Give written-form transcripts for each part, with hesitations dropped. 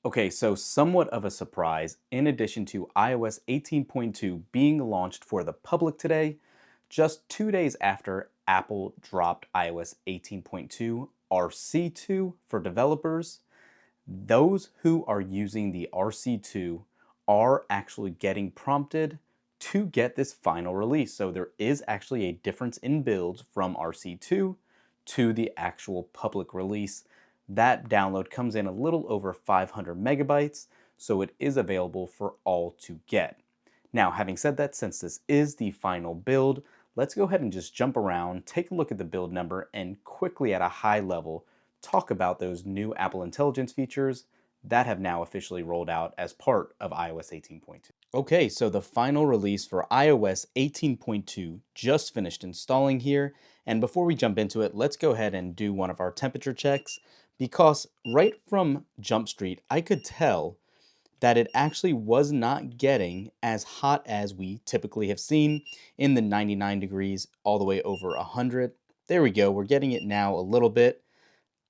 Okay, so somewhat of a surprise, in addition to iOS 18.2 being launched for the public today, just 2 days after Apple dropped iOS 18.2 RC2 for developers, those who are using the RC2 are actually getting prompted to get this final release. So there is actually a difference in builds from RC2 to the actual public release. That download comes in a little over 500 megabytes, so it is available for all to get. Now, having said that, since this is the final build, let's go ahead and just jump around, take a look at the build number, and quickly at a high level talk about those new Apple Intelligence features that have now officially rolled out as part of iOS 18.2. Okay, so the final release for iOS 18.2 just finished installing here. And before we jump into it, let's go ahead and do one of our temperature checks because right from Jump Street, I could tell that it actually was not getting as hot as we typically have seen in the 99 degrees all the way over 100. There we go. We're getting it now a little bit.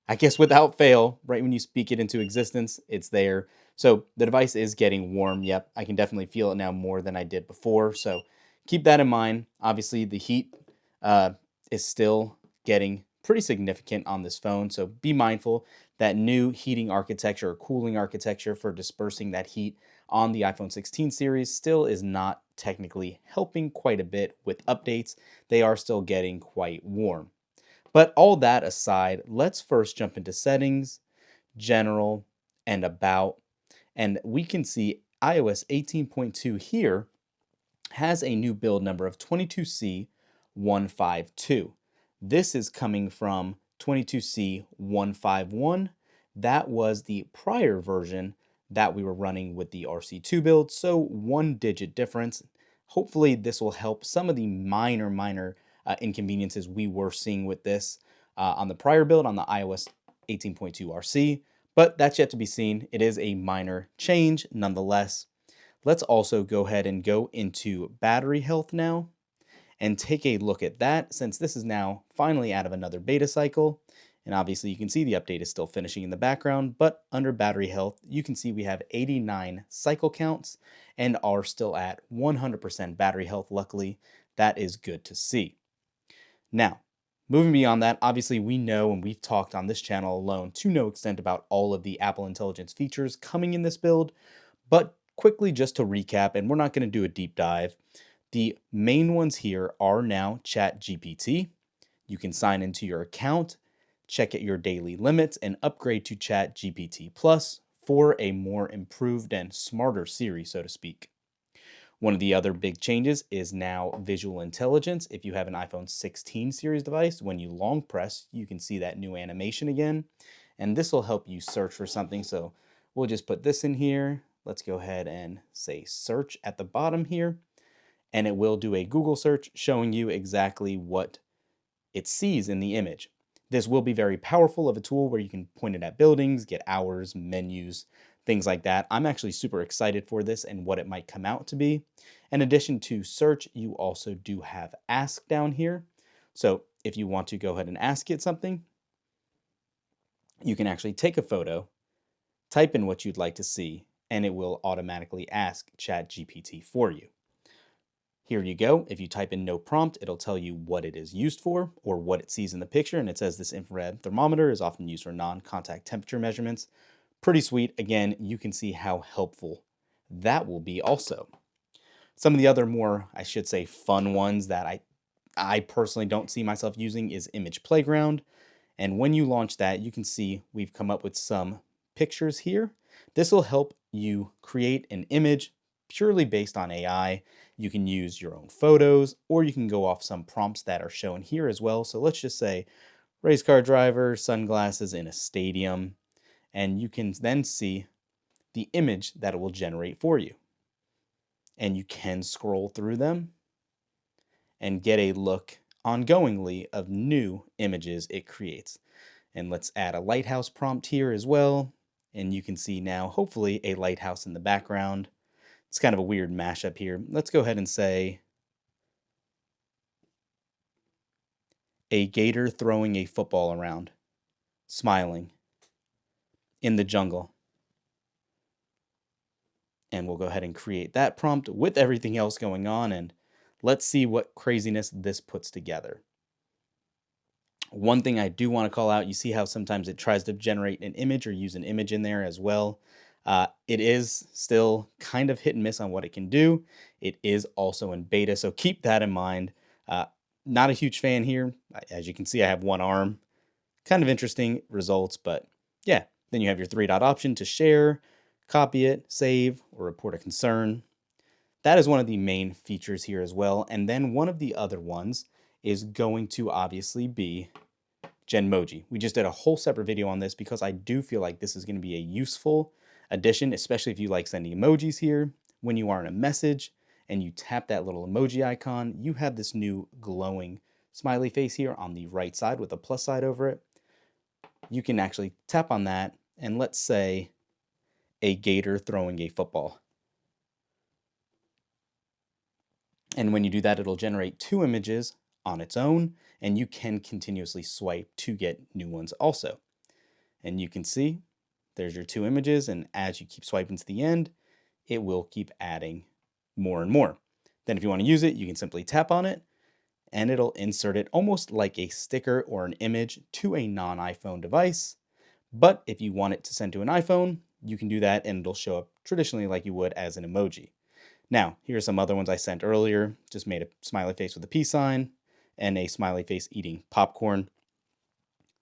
I guess without fail, right when you speak it into existence, it's there. So the device is getting warm. Yep, I can definitely feel it now more than I did before. So keep that in mind. Obviously, the heat uh, is still getting pretty significant on this phone. So be mindful that new heating architecture or cooling architecture for dispersing that heat on the iPhone 16 series still is not technically helping quite a bit with updates. They are still getting quite warm. But all that aside, let's first jump into settings, general, and about. And we can see iOS 18.2 here has a new build number of 22C152. This is coming from 22C151. That was the prior version that we were running with the RC2 build, so 1 digit difference. Hopefully this will help some of the minor inconveniences we were seeing with this on the prior build on the iOS 18.2 RC, but that's yet to be seen. It is a minor change nonetheless. Let's also go ahead and go into battery health now and take a look at that since this is now finally out of another beta cycle. And obviously you can see the update is still finishing in the background, but under battery health, you can see we have 89 cycle counts and are still at 100% battery health. Luckily, that is good to see. Now, moving beyond that, obviously we know and we've talked on this channel alone to no extent about all of the Apple Intelligence features coming in this build, but quickly just to recap, and we're not going to do a deep dive, the main ones here are now ChatGPT. You can sign into your account, check at your daily limits, and upgrade to ChatGPT Plus for a more improved and smarter Siri, so to speak. One of the other big changes is now visual intelligence. If you have an iPhone 16 series device, when you long press, you can see that new animation again. And this will help you search for something. So we'll just put this in here. Let's go ahead and say search at the bottom here. And it will do a Google search showing you exactly what it sees in the image. This will be very powerful of a tool where you can point it at buildings, get hours, menus, things like that. I'm actually super excited for this and what it might come out to be. In addition to search, you also do have ask down here. So if you want to go ahead and ask it something, you can actually take a photo, type in what you'd like to see, and it will automatically ask ChatGPT for you. Here you go. If you type in no prompt, it'll tell you what it is used for or what it sees in the picture. And it says this infrared thermometer is often used for non-contact temperature measurements. Pretty sweet. Again, you can see how helpful that will be also. Some of the other more, I should say, fun ones that I personally don't see myself using is Image Playground. And when you launch that, you can see we've come up with some pictures here. This will help you create an image purely based on AI. You can use your own photos, or you can go off some prompts that are shown here as well. So let's just say race car driver, sunglasses in a stadium, and you can then see the image that it will generate for you. And you can scroll through them and get a look ongoingly of new images it creates. And let's add a lighthouse prompt here as well. And you can see now, hopefully, a lighthouse in the background. It's kind of a weird mashup here. Let's go ahead and say a gator throwing a football around, smiling, in the jungle. And we'll go ahead and create that prompt with everything else going on, and let's see what craziness this puts together. One thing I do want to call out, you see how sometimes it tries to generate an image or use an image in there as well. It is still kind of hit and miss on what it can do. It is also in beta, so keep that in mind. Uh, Not a huge fan here. As you can see, I have one arm. Kind of interesting results, but yeah. Then you have your three dot option to share, copy it, save, or report a concern. That is one of the main features here as well. And then one of the other ones is going to obviously be Genmoji. We just did a whole separate video on this because I do feel like this is going to be a useful addition, especially if you like sending emojis here. When you are in a message and you tap that little emoji icon, you have this new glowing smiley face here on the right side with a plus side over it. You can actually tap on that and let's say a gator throwing a football. And when you do that, it'll generate two images on its own, and you can continuously swipe to get new ones also. And you can see there's your two images, and as you keep swiping to the end, it will keep adding more and more. Then if you want to use it, you can simply tap on it, and it'll insert it almost like a sticker or an image to a non-iPhone device. But if you want it to send to an iPhone, you can do that, and it'll show up traditionally like you would as an emoji. Now, here are some other ones I sent earlier. Just made a smiley face with a peace sign and a smiley face eating popcorn.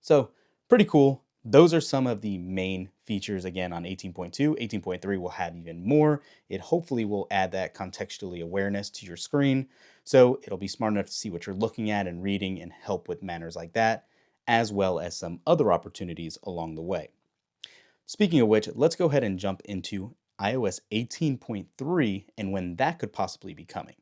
So, pretty cool. Those are some of the main features again on 18.2. 18.3 will have even more. It hopefully will add that contextually awareness to your screen. So it'll be smart enough to see what you're looking at and reading and help with manners like that, as well as some other opportunities along the way. Speaking of which, let's go ahead and jump into iOS 18.3 and when that could possibly be coming.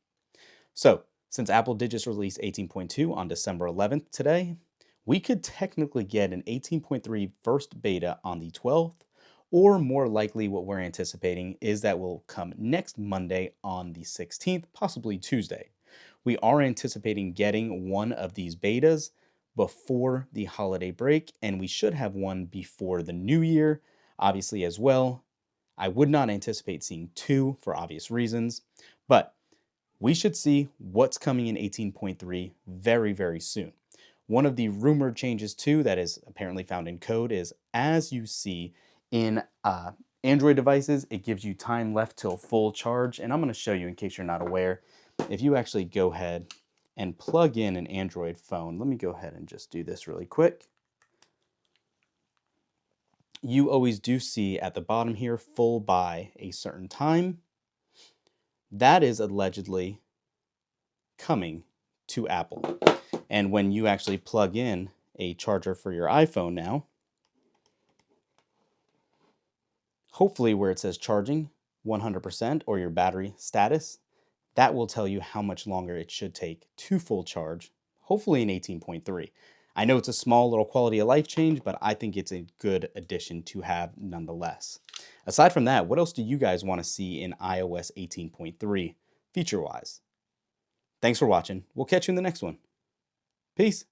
So, since Apple did just release 18.2 on December 11th today, we could technically get an 18.3 first beta on the 12th, or more likely what we're anticipating is that will come next Monday on the 16th, possibly Tuesday. We are anticipating getting one of these betas before the holiday break, and we should have one before the new year, obviously, as well. I would not anticipate seeing two for obvious reasons, but we should see what's coming in 18.3 very, very soon. One of the rumored changes, too, that is apparently found in code is as you see in Android devices, it gives you time left till full charge. And I'm going to show you in case you're not aware. If you actually go ahead and plug in an Android phone, let me go ahead and just do this really quick. You always do see at the bottom here, full by a certain time. That is allegedly coming to Apple. And when you actually plug in a charger for your iPhone now, hopefully where it says charging 100% or your battery status, that will tell you how much longer it should take to full charge, hopefully in 18.3. I know it's a small little quality of life change, but I think it's a good addition to have nonetheless. Aside from that, what else do you guys want to see in iOS 18.3 feature-wise? Thanks for watching. We'll catch you in the next one. Peace.